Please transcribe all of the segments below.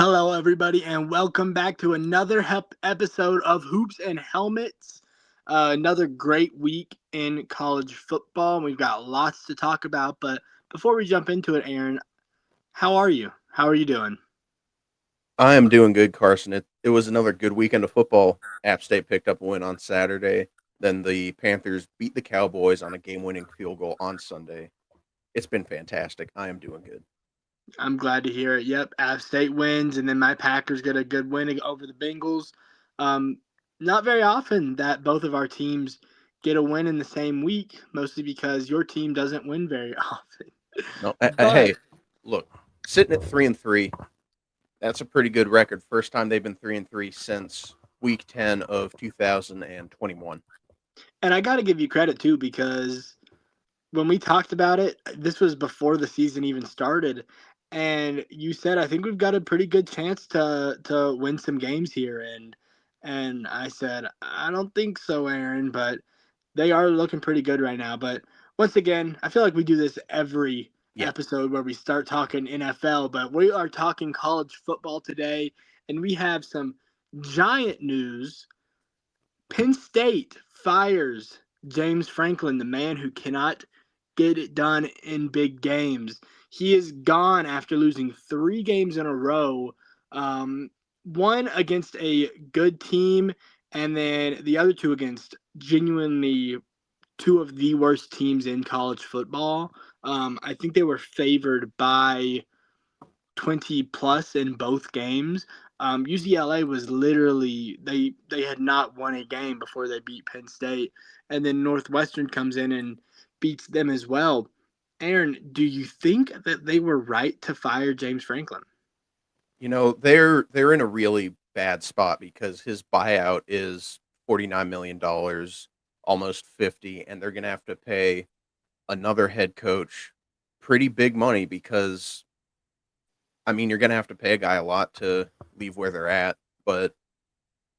Hello, everybody, and welcome back to another episode of Hoops and Helmets. Another great week in college football. We've got lots to talk about, but before we jump into it, Aaron, how are you? How are you doing? I am doing good, Carson. It was another good weekend of football. App State picked up a win on Saturday. Then the Panthers beat the Cowboys on a game-winning field goal on Sunday. It's been fantastic. I am doing good. I'm glad to hear it. Yep, App State wins, and then my Packers get a good win over the Bengals. Um, Not very often that both of our teams get a win in the same week, mostly because your team doesn't win very often. No, But hey, look, sitting at 3-3, that's a pretty good record. First time they've been 3-3 since Week 10 of 2021. and I got to give you credit too because when we talked about it, this was before the season even started, and you said I think we've got a pretty good chance to win some games here, and I said I don't think so, Aaron, but they are looking pretty good right now. But once again, I feel like we do this every Yeah, episode where we start talking NFL, but we are talking college football today, and we have some giant news. Penn State fires James Franklin, the man who cannot get it done in big games. He is gone after losing 3 games in a row. Um, One against a good team, and then the other two against genuinely two of the worst teams in college football. I think they were favored by 20 plus in both games. UCLA was literally they had not won a game before they beat Penn State, and then Northwestern comes in and beats them as well. Aaron, do you think that they were right to fire James Franklin? they're in a really bad spot because his buyout is $49 million, almost 50, and they're going to have to pay another head coach pretty big money because I mean you're going to have to pay a guy a lot to leave where they're at, but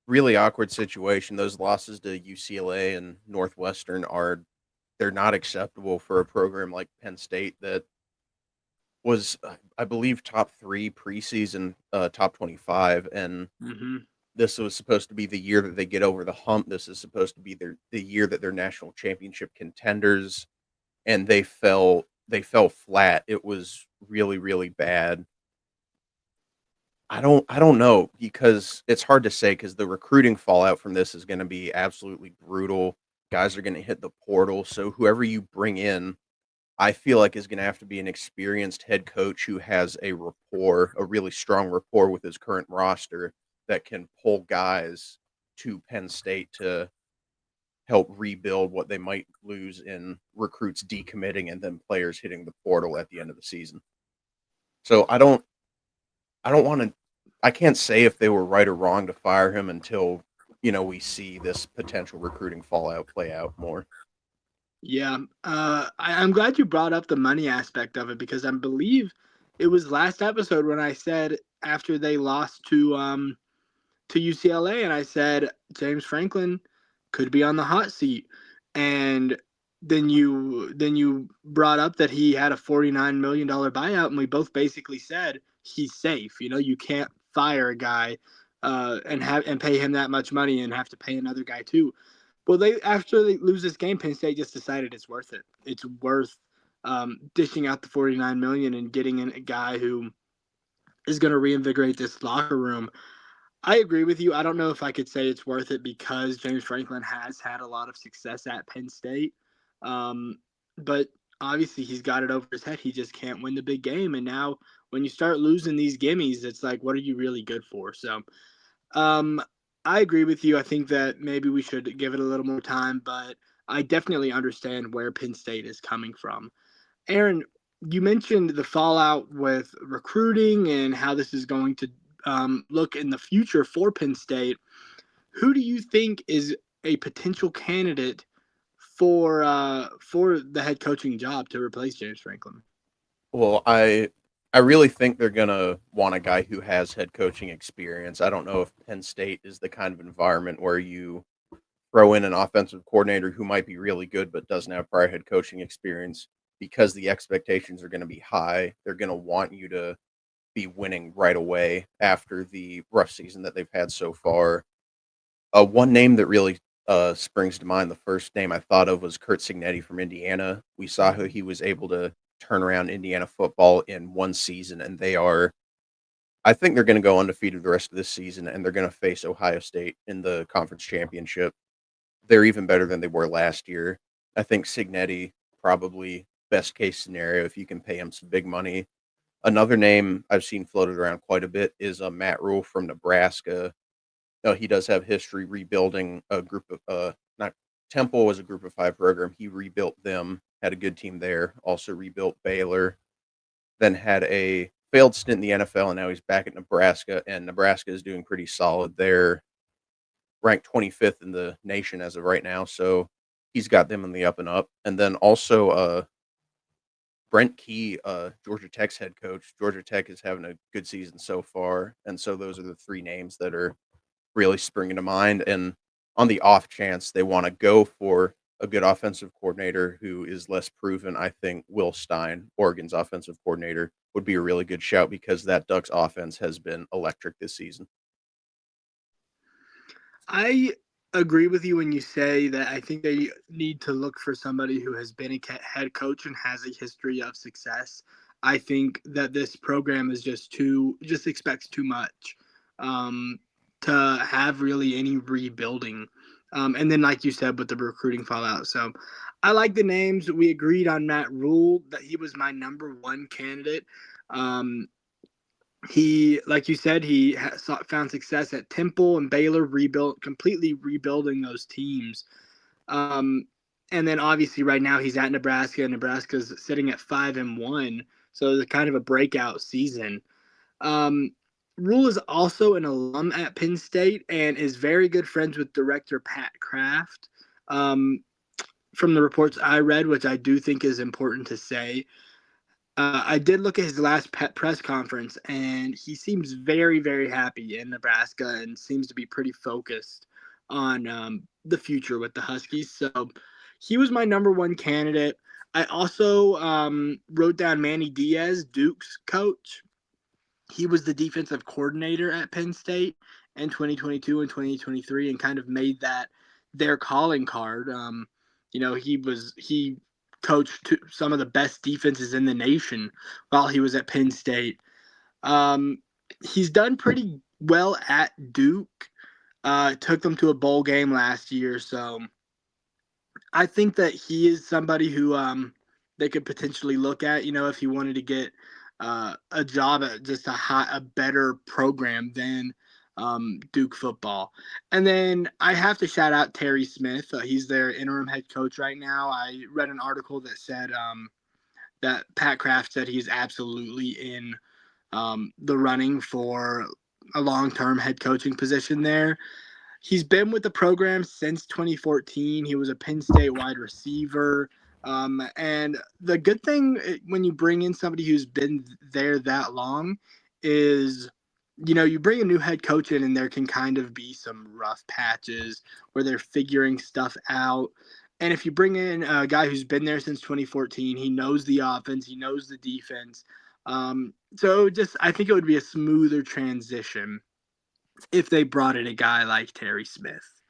really awkward situation. Those losses to UCLA and Northwestern are they're not acceptable for a program like Penn State that was I believe top 3 preseason, top 25, and Mm-hmm. this was supposed to be the year that they get over the hump. This is supposed to be the year that they're national championship contenders, and they fell flat. It was really, really bad. I don't know because it's hard to say because the recruiting fallout from this is going to be absolutely brutal. Guys are going to hit the portal, so whoever you bring in, I feel like is going to have to be an experienced head coach who has a really strong rapport with his current roster that can pull guys to Penn State to help rebuild what they might lose in recruits decommitting and then players hitting the portal at the end of the season. So I don't want to I can't say if they were right or wrong to fire him until we see this potential recruiting fallout play out more. Yeah, I'm glad you brought up the money aspect of it because I believe it was last episode when I said after they lost to UCLA, and I said James Franklin could be on the hot seat, and then you brought up that he had a $49 million buyout, and we both basically said he's safe. You know, you can't fire a guy and pay him that much money and have to pay another guy too. Well, they after they lose this game, Penn State just decided it's worth it. It's worth dishing out the 49 million and getting in a guy who is going to reinvigorate this locker room. I agree with you. I don't know if I could say it's worth it because James Franklin has had a lot of success at Penn State. Um, but obviously, he's got it over his head. He just can't win the big game. And now, when you start losing these gimmies, it's like, what are you really good for? So, um, I agree with you. I think that maybe we should give it a little more time, but I definitely understand where Penn State is coming from. Aaron, you mentioned the fallout with recruiting and how this is going to look in the future for Penn State. Who do you think is a potential candidate for the head coaching job to replace James Franklin? Well, I really think they're gonna want a guy who has head coaching experience. I don't know if Penn State is the kind of environment where you throw in an offensive coordinator who might be really good but doesn't have prior head coaching experience because the expectations are going to be high. They're going to want you to be winning right away after the rough season that they've had so far. One name that really springs to mind, the first name I thought of was Kurt Signetti from Indiana. We saw how he was able to turn around Indiana football in one season, and I think they're going to go undefeated the rest of this season, and they're going to face Ohio State in the conference championship. They're even better than they were last year. I think Signetti, probably best case scenario, if you can pay him some big money. Another name I've seen floated around quite a bit is Matt Rule from Nebraska. He does have history rebuilding a group of not Temple was a group of five program. He rebuilt them, had a good team there. Also rebuilt Baylor, then had a failed stint in the NFL, and now he's back at Nebraska. And Nebraska is doing pretty solid. They're ranked 25th in the nation as of right now, so he's got them in the up and up. And then also Brent Key, Georgia Tech's head coach. Georgia Tech is having a good season so far, and so those are the three names that are really springing to mind. And on the off chance they want to go for a good offensive coordinator who is less proven, I think Will Stein, Oregon's offensive coordinator, would be a really good shout because that Ducks offense has been electric this season. I agree with you when you say that I think they need to look for somebody who has been a head coach and has a history of success. I think that this program is just expects too much um, to have really any rebuilding. And then, like you said, with the recruiting fallout. So I like the names. We agreed on Matt Rule that he was my number one candidate. Um, he, like you said, found success at Temple and Baylor, completely rebuilding those teams. Um, and then obviously right now he's at Nebraska. Nebraska's sitting at 5-1, so it's kind of a breakout season. Um, Rule is also an alum at Penn State and is very good friends with director Pat Kraft. Um, from the reports I read, which I do think is important to say, I did look at his last press conference, and he seems very, very happy in Nebraska and seems to be pretty focused on the future with the Huskies. So he was my number one candidate. I also wrote down Manny Diaz, Duke's coach. He was the defensive coordinator at Penn State in 2022 and 2023 and kind of made that their calling card. He coached some of the best defenses in the nation while he was at Penn State. Um, he's done pretty well at Duke. Took them to a bowl game last year, so I think that he is somebody who they could potentially look at. If he wanted to get a job at just a better program than Duke football. And then I have to shout out Terry Smith. He's their interim head coach right now. I read an article that said that Pat Kraft said he's absolutely in the running for a long-term head coaching position there. He's been with the program since 2014. He was a Penn State wide receiver. And the good thing when you bring in somebody who's been there that long is, you bring a new head coach in and there can kind of be some rough patches where they're figuring stuff out. And if you bring in a guy who's been there since 2014, he knows the offense, he knows the defense. I think it would be a smoother transition if they brought in a guy like Terry Smith.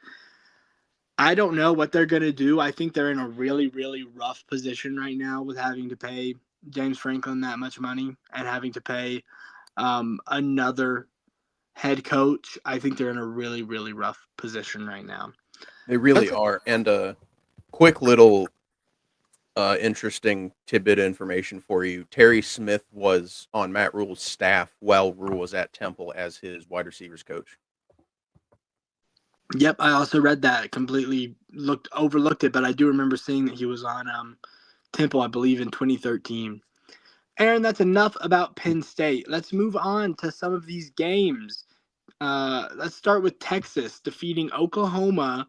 I don't know what they're going to do. I think they're in a really, really rough position right now with having to pay James Franklin that much money and having to pay another head coach. I think they're in a really, really rough position right now. They really Let's are. And a quick little interesting tidbit of information for you. Terry Smith was on Matt Rule's staff while Rule was at Temple as his wide receivers coach. Yep, I also read that. Completely overlooked it, but I do remember seeing that he was on Temple, I believe, in 2013. Aaron, that's enough about Penn State. Let's move on to some of these games. Let's start with Texas defeating Oklahoma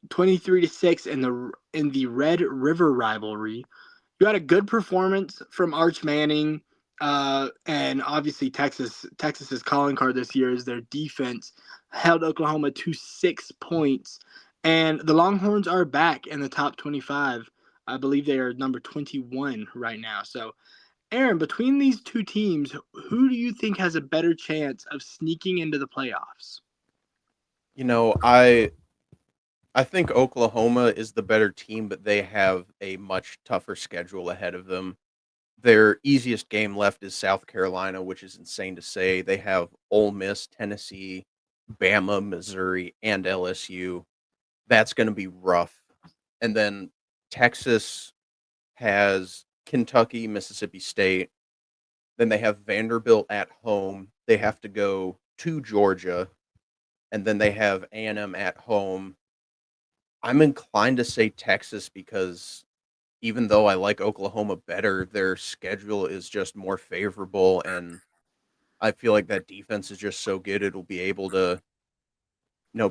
23-6 in the Red River rivalry. You had a good performance from Arch Manning, and obviously Texas's calling card this year is their defense held Oklahoma to 6 points, and the Longhorns are back in the top 25. I believe they are number 21 right now. So Aaron, between these two teams, who do you think has a better chance of sneaking into the playoffs? You know, I think Oklahoma is the better team, but they have a much tougher schedule ahead of them. Their easiest game left is South Carolina, which is insane to say. They have Ole Miss, Tennessee, Bama, Missouri, and LSU. That's going to be rough. And then Texas has Kentucky, Mississippi State. Then they have Vanderbilt at home. They have to go to Georgia, and then they have A&M at home. I'm inclined to say Texas because even though I like Oklahoma better, their schedule is just more favorable, and I feel like that defense is just so good it'll be able to,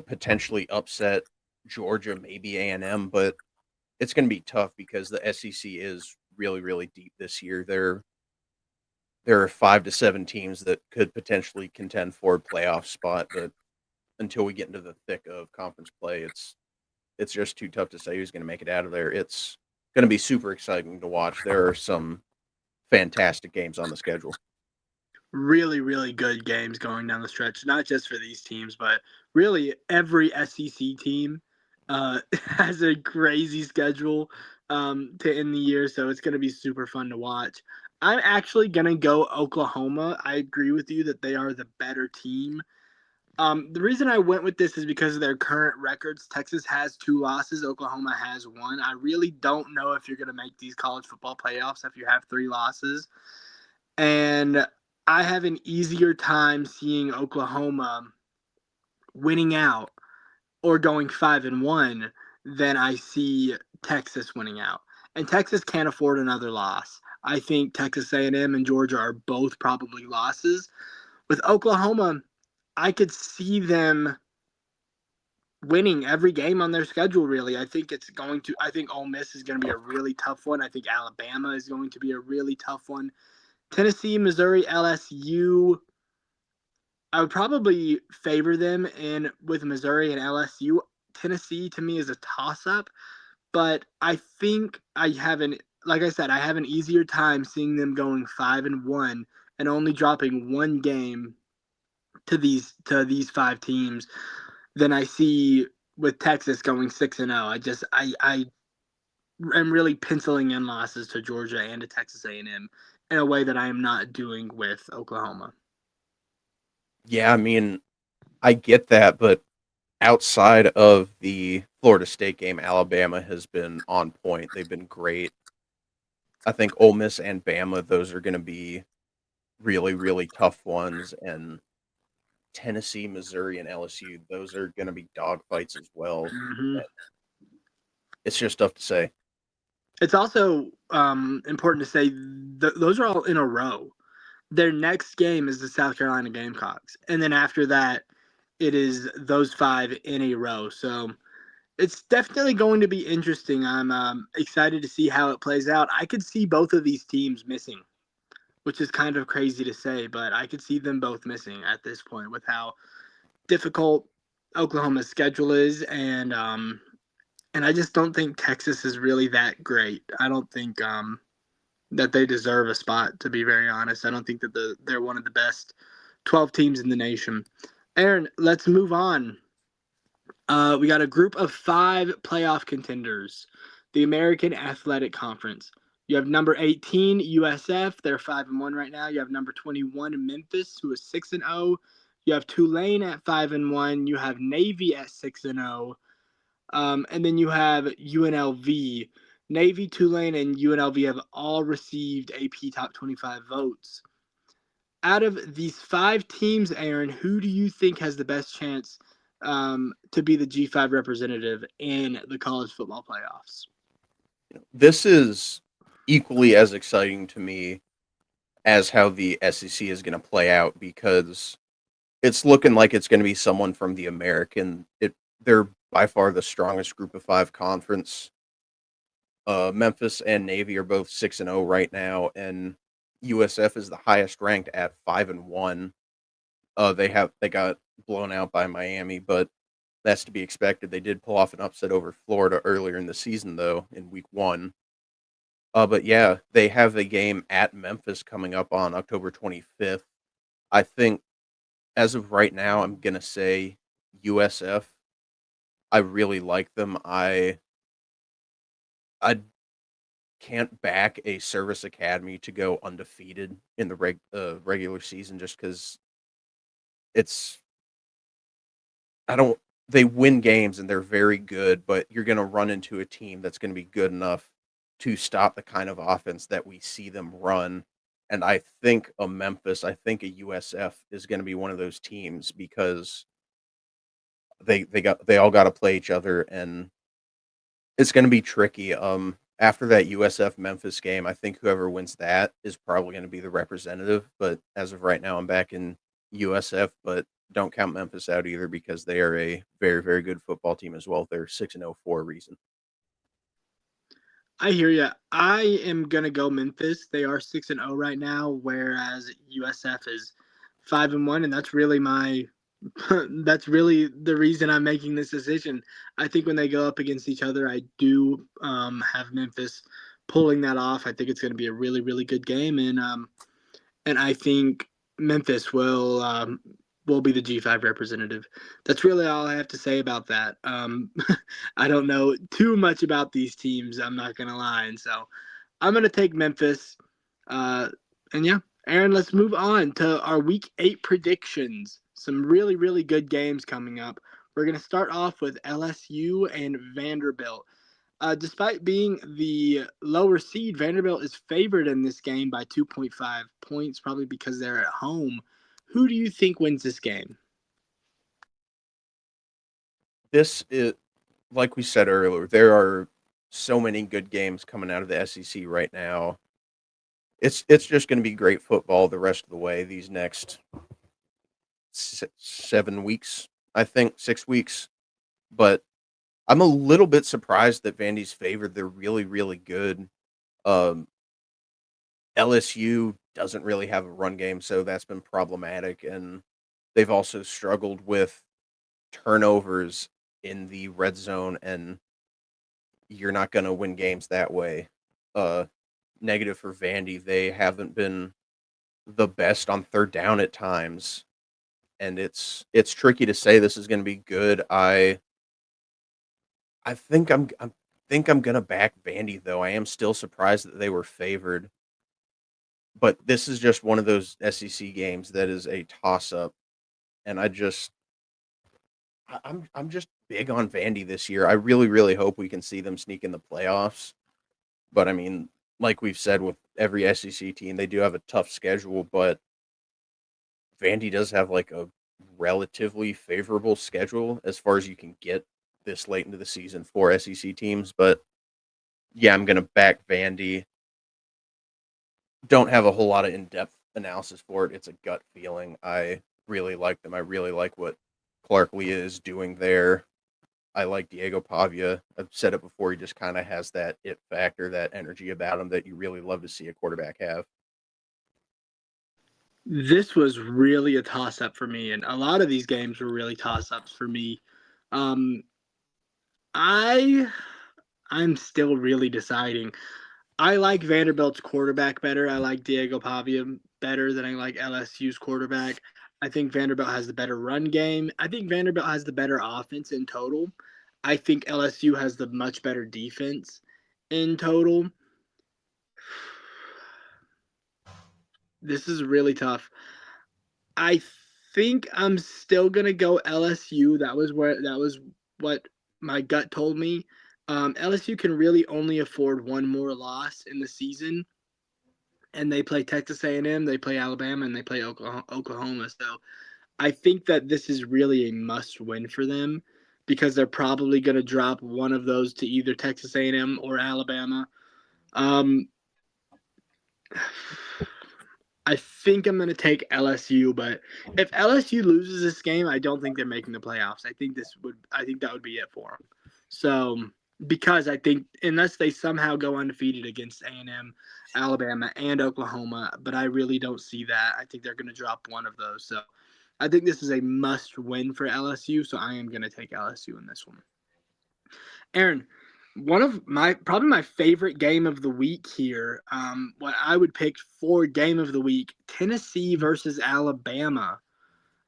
potentially upset Georgia, maybe A&M, but it's going to be tough because the SEC is really, really deep this year. There are 5 to 7 teams that could potentially contend for a playoff spot, but until we get into the thick of conference play, it's just too tough to say who's going to make it out of there. It's going to be super exciting to watch. There are some fantastic games on the schedule. Really, really good games going down the stretch, not just for these teams, but really every SEC team has a crazy schedule to end the year, so it's going to be super fun to watch. I'm actually going to go Oklahoma. I agree with you that they are the better team. The reason I went with this is because of their current records. Texas has 2 losses, Oklahoma has 1. I really don't know if you're going to make these college football playoffs if you have 3 losses. And I have an easier time seeing Oklahoma winning out or going 5-1 than I see Texas winning out. And Texas can't afford another loss. I think Texas A&M and Georgia are both probably losses. With Oklahoma, I could see them winning every game on their schedule. Really, I think Ole Miss is going to be a really tough one. I think Alabama is going to be a really tough one. Tennessee, Missouri, LSU. I would probably favor them in with Missouri and LSU. Tennessee to me is a toss up, but I think like I said, I have an easier time seeing them going 5-1 and only dropping one game to these 5 teams than I see with Texas going 6-0. I am really penciling in losses to Georgia and to Texas A&M in a way that I am not doing with Oklahoma. Yeah, I mean, I get that, but outside of the Florida State game, Alabama has been on point. They've been great. I think Ole Miss and Bama, those are going to be really, really tough ones. And Tennessee, Missouri, and LSU, those are going to be dogfights as well. Mm-hmm. It's just tough to say. It's also important to say those are all in a row. Their next game is the South Carolina Gamecocks, and then after that, it is those 5 in a row. So it's definitely going to be interesting. I'm excited to see how it plays out. I could see both of these teams missing, which is kind of crazy to say, but I could see them both missing at this point with how difficult Oklahoma's schedule is, and I just don't think Texas is really that great. I don't think that they deserve a spot. To be very honest, I don't think that they're one of the best 12 teams in the nation. Aaron, let's move on. We got a group of 5 playoff contenders. The American Athletic Conference. You have number 18 USF. They're 5-1 right now. You have number 21 Memphis, who is 6-0. You have Tulane at 5-1. You have Navy at 6-0. And then you have UNLV. Navy, Tulane, and UNLV have all received AP Top 25 votes. Out of these 5 teams, Aaron, who do you think has the best chance to be the G5 representative in the college football playoffs? This is equally as exciting to me as how the SEC is going to play out because it's looking like it's going to be someone from the American. They're by far the strongest group of 5 conference. Memphis and Navy are both 6-0 right now, and USF is the highest ranked at 5-1. They got blown out by Miami, but that's to be expected. They did pull off an upset over Florida earlier in the season, though, in week 1. But yeah, they have a game at Memphis coming up on October 25th. I think as of right now, I'm gonna say USF. I really like them. I can't back a service academy to go undefeated in the regular season just because it's I don't they win games and they're very good, but you're gonna run into a team that's gonna be good enough to stop the kind of offense that we see them run. And I think a USF is gonna be one of those teams because they all gotta play each other and it's gonna be tricky. After that USF Memphis game, I think whoever wins that is probably gonna be the representative. But as of right now, I'm back in USF, but don't count Memphis out either because they are a very, very good football team as well. They're 6-0 for a reason. I hear you. I am gonna go Memphis. They are 6-0 right now, whereas USF is 5-1, and that's really my that's really the reason I'm making this decision. I think when they go up against each other, I do have Memphis pulling that off. I think it's going to be a really, really good game, and I think Memphis will be the G5 representative. That's really all I have to say about that. I don't know too much about these teams. I'm not gonna lie, and so I'm gonna take Memphis. Uh, and yeah, Aaron, let's move on to our Week 8 predictions. Some really, really good games coming up. We're gonna start off with LSU and Vanderbilt. Despite being the lower seed, Vanderbilt is favored in this game by 2.5 points, probably because they're at home. Who do you think wins this game? This is like we said earlier, there are so many good games coming out of the SEC right now. It's just going to be great football the rest of the way. These next 7 weeks, I think 6 weeks, but I'm a little bit surprised that Vandy's favored. They're really, really good. Um, LSU doesn't really have a run game, so that's been problematic. And they've also struggled with turnovers in the red zone, and you're not going to win games that way. Uh, Negative for Vandy. They haven't been the best on third down at times, and it's tricky to say this is going to be good. I think I'm gonna back Vandy though. I am still surprised that they were favored, but this is just one of those SEC games that is a toss up, and I'm just big on Vandy this year. I really really hope we can see them sneak in the playoffs. But I mean, like we've said with every SEC team, they do have a tough schedule, but Vandy does have like a relatively favorable schedule as far as you can get this late into the season for SEC teams. But yeah, I'm gonna back Vandy. Don't have a whole lot of in-depth analysis for it. It's a gut feeling. I really like them. I really like what Clark Lee is doing there. I like Diego Pavia. I've said it before. He just kind of has that it factor, that energy about him that you really love to see a quarterback have. This was really a toss up for me, and a lot of these games were really toss ups for me. Um, I I'm still really deciding. I like Vanderbilt's quarterback better. I like Diego Pavia better than I like LSU's quarterback. I think Vanderbilt has the better run game. I think Vanderbilt has the better offense in total. I think LSU has the much better defense in total. This is really tough. I think I'm still gonna go LSU. That was what my gut told me. LSU can really only afford one more loss in the season, and they play Texas A&M, they play Alabama, and they play Oklahoma. So I think that this is really a must win for them because they're probably going to drop one of those to either Texas A&M or Alabama. Um, I think I'm going to take LSU, but if LSU loses this game, I don't think they're making the playoffs. I think that would be it for them. So because I think unless they somehow go undefeated against A&M, Alabama, and Oklahoma, but I really don't see that. I think they're going to drop one of those. So I think this is a must win for LSU. So I am going to take LSU in this one. Aaron, probably my favorite game of the week here. What I would pick for game of the week: Tennessee versus Alabama.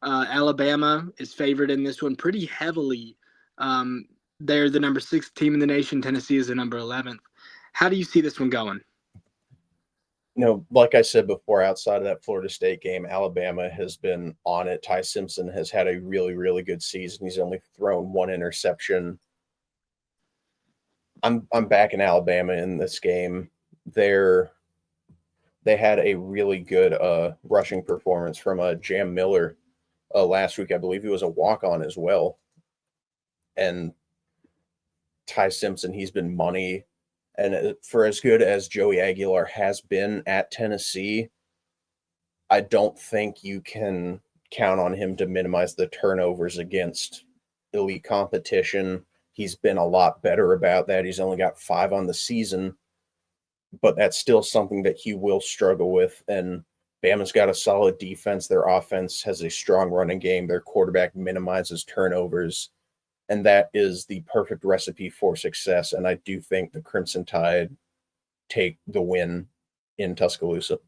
Alabama is favored in this one pretty heavily. Um, they're the number 6 team in the nation. Tennessee is the number 11th. How do you see this one going? Like I said before, outside of that Florida State game, Alabama has been on it. Ty Simpson has had a really, really good season. He's only thrown one interception. I'm backing Alabama in this game. They had a really good rushing performance from Jam Miller last week. I believe he was a walk-on as well. And Ty Simpson, he's been money. And for as good as Joey Aguilar has been at Tennessee, I don't think you can count on him to minimize the turnovers against elite competition. He's been a lot better about that. He's only got 5 on the season, but that's still something that he will struggle with. And Bama's got a solid defense. Their offense has a strong running game. Their quarterback minimizes turnovers. And that is the perfect recipe for success. And I do think the Crimson Tide take the win in Tuscaloosa.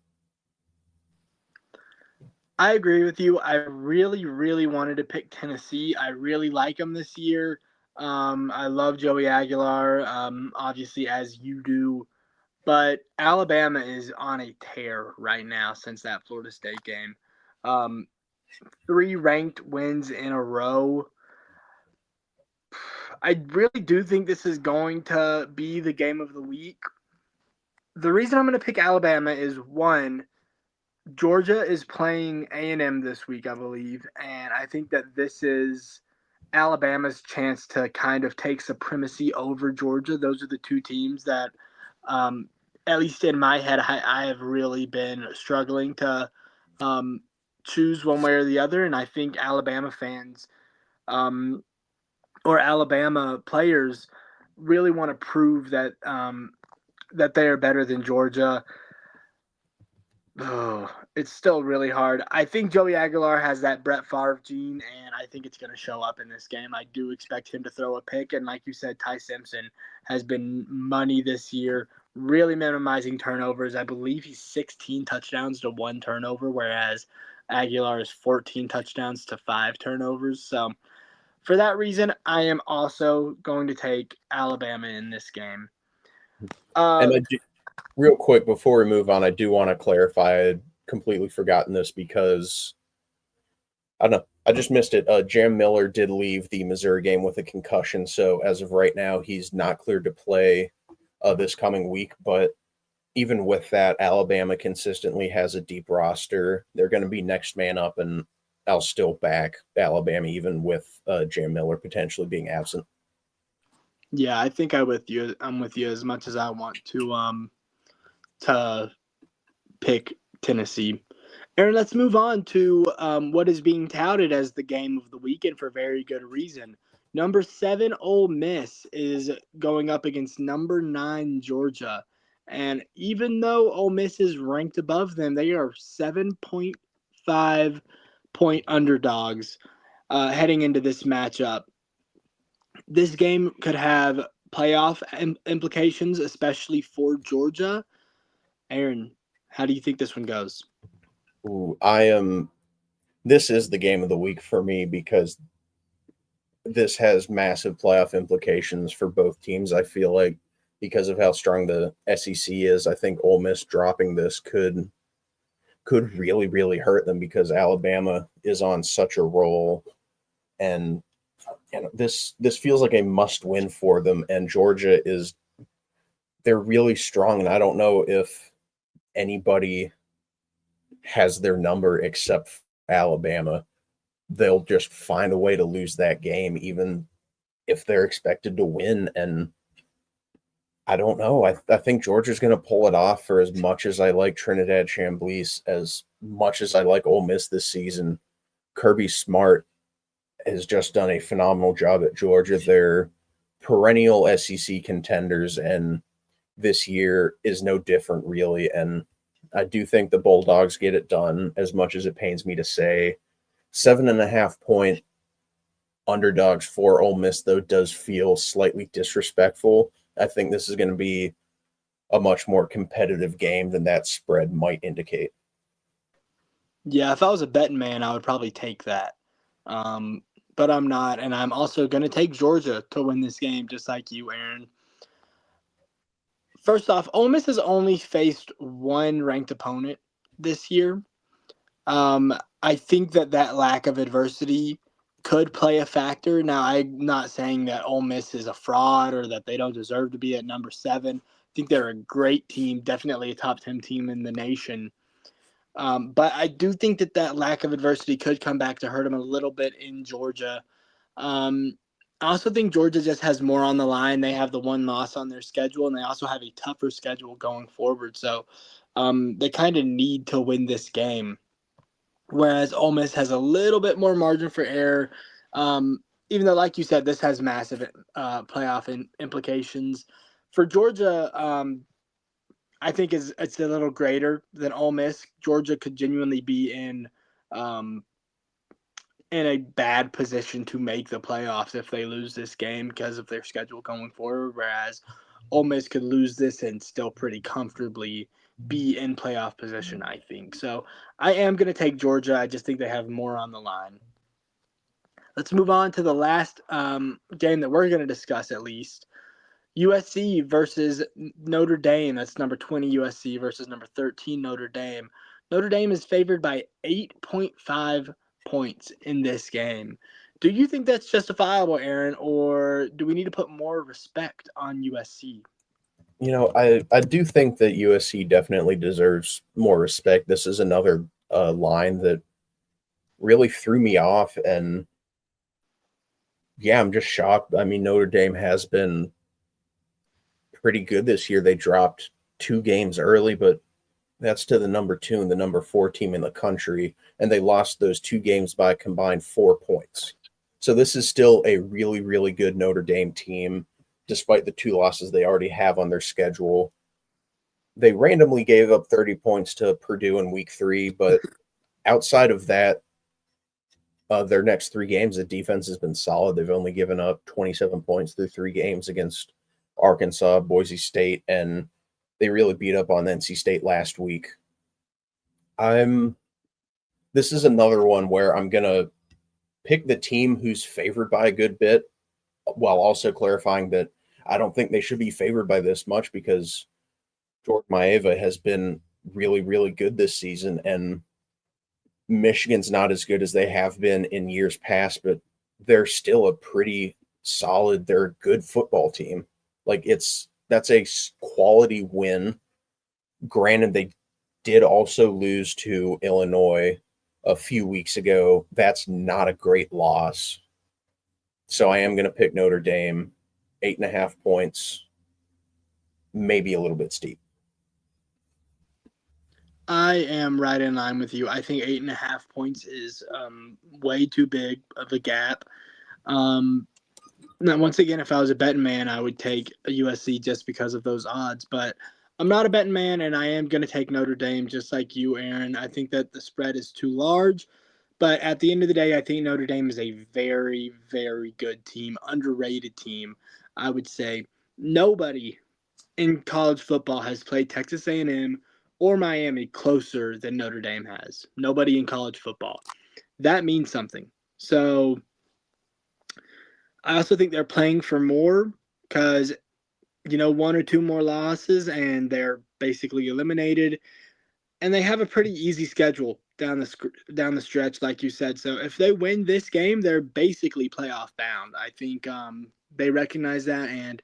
I agree with you. I really, really wanted to pick Tennessee. I really like them this year. I love Joey Aguilar, obviously, as you do. But Alabama is on a tear right now since that Florida State game. Um, 3 ranked wins in a row. I really do think this is going to be the game of the week. The reason I'm going to pick Alabama is one, Georgia is playing A&M this week, I believe, and I think that this is Alabama's chance to kind of take supremacy over Georgia. Those are the 2 teams that, at least in my head, I have really been struggling to choose one way or the other, and I think Alabama fans or Alabama players really want to prove that that they are better than Georgia. Oh, it's still really hard. I think Joey Aguilar has that Brett Favre gene, and I think it's going to show up in this game. I do expect him to throw a pick, and like you said, Ty Simpson has been money this year, really minimizing turnovers. I believe he's 16 touchdowns to 1 turnover, whereas Aguilar is 14 touchdowns to 5 turnovers. So for that reason, I am also going to take Alabama in this game. And real quick, before we move on, I do want to clarify. I had completely forgotten this because I don't know. I just missed it. Jam Miller did leave the Missouri game with a concussion, so as of right now, he's not cleared to play this coming week. But even with that, Alabama consistently has a deep roster. They're going to be next man up, and I'll still back Alabama even with Jam Miller potentially being absent. Yeah, I think I'm with you. I'm with you as much as I want to pick Tennessee. Aaron, let's move on to what is being touted as the game of the weekend for very good reason. Number 7 Ole Miss is going up against number 9 Georgia, and even though Ole Miss is ranked above them, they are 7.5 point underdogs heading into this matchup. This game could have playoff implications, especially for Georgia. Aaron, how do you think this one goes? Ooh, this is the game of the week for me because this has massive playoff implications for both teams. I feel like because of how strong the SEC is, I think Ole Miss dropping this could really, really hurt them because Alabama is on such a roll, and this feels like a must win for them. And Georgia they're really strong, and I don't know if anybody has their number except Alabama. They'll just find a way to lose that game, even if they're expected to win. And I don't know. I think Georgia's going to pull it off. For as much as I like Trinidad Chamblees, as much as I like Ole Miss this season, Kirby Smart has just done a phenomenal job at Georgia. They're perennial SEC contenders, and this year is no different, really. And I do think the Bulldogs get it done, as much as it pains me to say. 7.5 point underdogs for Ole Miss, though, does feel slightly disrespectful I think this is going to be a much more competitive game than that spread might indicate. Yeah, if I was a betting man, I would probably take that. Um, but I'm not, and I'm also going to take Georgia to win this game, just like you, Aaron. First off, Ole Miss has only faced one ranked opponent this year. Um, I think that lack of adversity could play a factor. Now, I'm not saying that Ole Miss is a fraud or that they don't deserve to be at number 7. I think they're a great team, definitely a top 10 team in the nation. But I do think that lack of adversity could come back to hurt them a little bit in Georgia. Um, I also think Georgia just has more on the line. They have the one loss on their schedule, and they also have a tougher schedule going forward. So they kind of need to win this game. Whereas Ole Miss has a little bit more margin for error. Even though, like you said, this has massive playoff implications. For Georgia, I think it's a little greater than Ole Miss. Georgia could genuinely be um, in a bad position to make the playoffs if they lose this game because of their schedule going forward. Whereas Ole Miss could lose this and still pretty comfortably be in playoff position, I think. So I am going to take Georgia. I just think they have more on the line. Let's move on to the last game that we're going to discuss, at least. USC versus Notre Dame. That's number 20 USC versus number 13 Notre Dame. Notre Dame is favored by 8.5 points in this game. Do you think that's justifiable, Aaron, or do we need to put more respect on USC? I do think that USC definitely deserves more respect. This is another line that really threw me off. And yeah, I'm just shocked. I mean, Notre Dame has been pretty good this year. They dropped 2 games early, but that's to the number 2 and the number 4 team in the country. And they lost those 2 games by a combined 4 points. So this is still a really, really good Notre Dame team, despite the 2 losses they already have on their schedule. They randomly gave up 30 points to Purdue in week 3, but outside of that, their next 3 games, the defense has been solid. They've only given up 27 points through 3 games against Arkansas, Boise State, and they really beat up on NC State last week. This is another one where I'm gonna pick the team who's favored by a good bit, while also clarifying that I don't think they should be favored by this much because Jordan Maeva has been really, really good this season, and Michigan's not as good as they have been in years past, but they're still a pretty solid, they're a good football team. Like that's a quality win. Granted, they did also lose to Illinois a few weeks ago. That's not a great loss. So I am going to pick Notre Dame, 8.5 points, maybe a little bit steep. I am right in line with you. I think 8.5 points is way too big of a gap. Now, once again, if I was a betting man, I would take a USC just because of those odds. But I'm not a betting man, and I am going to take Notre Dame just like you, Aaron. I think that the spread is too large. But at the end of the day, I think Notre Dame is a very, very good team, underrated team. I would say nobody in college football has played Texas A&M or Miami closer than Notre Dame has. Nobody in college football. That means something. So I also think they're playing for more because, 1 or 2 more losses and they're basically eliminated. And they have a pretty easy schedule down the stretch, like you said. So if they win this game, they're basically playoff bound. I think they recognize that and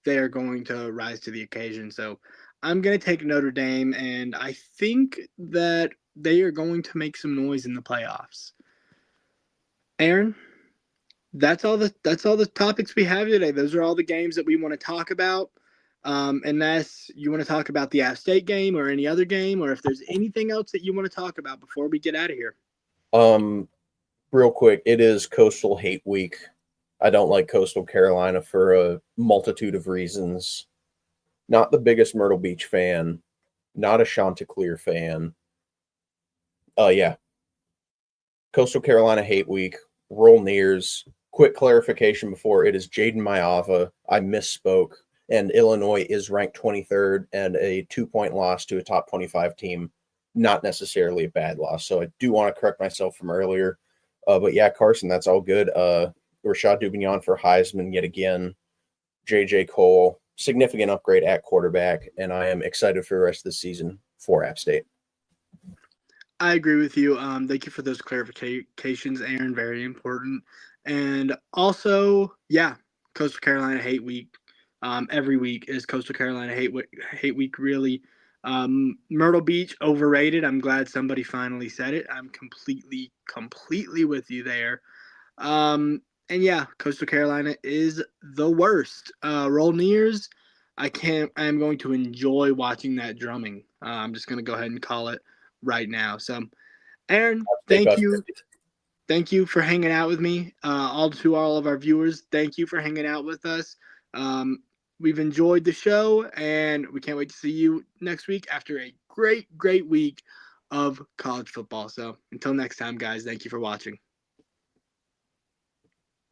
they are going to rise to the occasion. So I'm going to take Notre Dame, and I think that they are going to make some noise in the playoffs. Aaron, that's all the topics we have today. Those are all the games that we want to talk about. Unless you want to talk about the App State game or any other game, or if there's anything else that you want to talk about before we get out of here. Um, Real quick, it is Coastal Hate Week. I don't like Coastal Carolina for a multitude of reasons. Not the biggest Myrtle Beach fan, not a Chanticleer fan. Yeah. Coastal Carolina Hate Week, roll nears. Quick clarification before, it is Jaden Maiava. I misspoke. and Illinois is ranked 23rd, and a 2-point loss to a top 25 team, not necessarily a bad loss. So I do want to correct myself from earlier. But yeah, Carsen, that's all good. Rashad Dubignon for Heisman yet again. J.J. Cole, significant upgrade at quarterback, and I am excited for the rest of the season for App State. I agree with you. Thank you for those clarifications, Aaron. Very important. And also, yeah, Coastal Carolina hate week. Every week is Coastal Carolina hate week. Really, Myrtle Beach overrated. I'm glad somebody finally said it. I'm completely with you there. And yeah, Coastal Carolina is the worst. Roll Nears. I can't. I am going to enjoy watching that drumming. I'm just going to go ahead and call it right now. So, Aaron, thank you. Thank you for hanging out with me. All of our viewers, thank you for hanging out with us. We've enjoyed the show, and we can't wait to see you next week after a great week of college football. So until next time, guys, thank you for watching.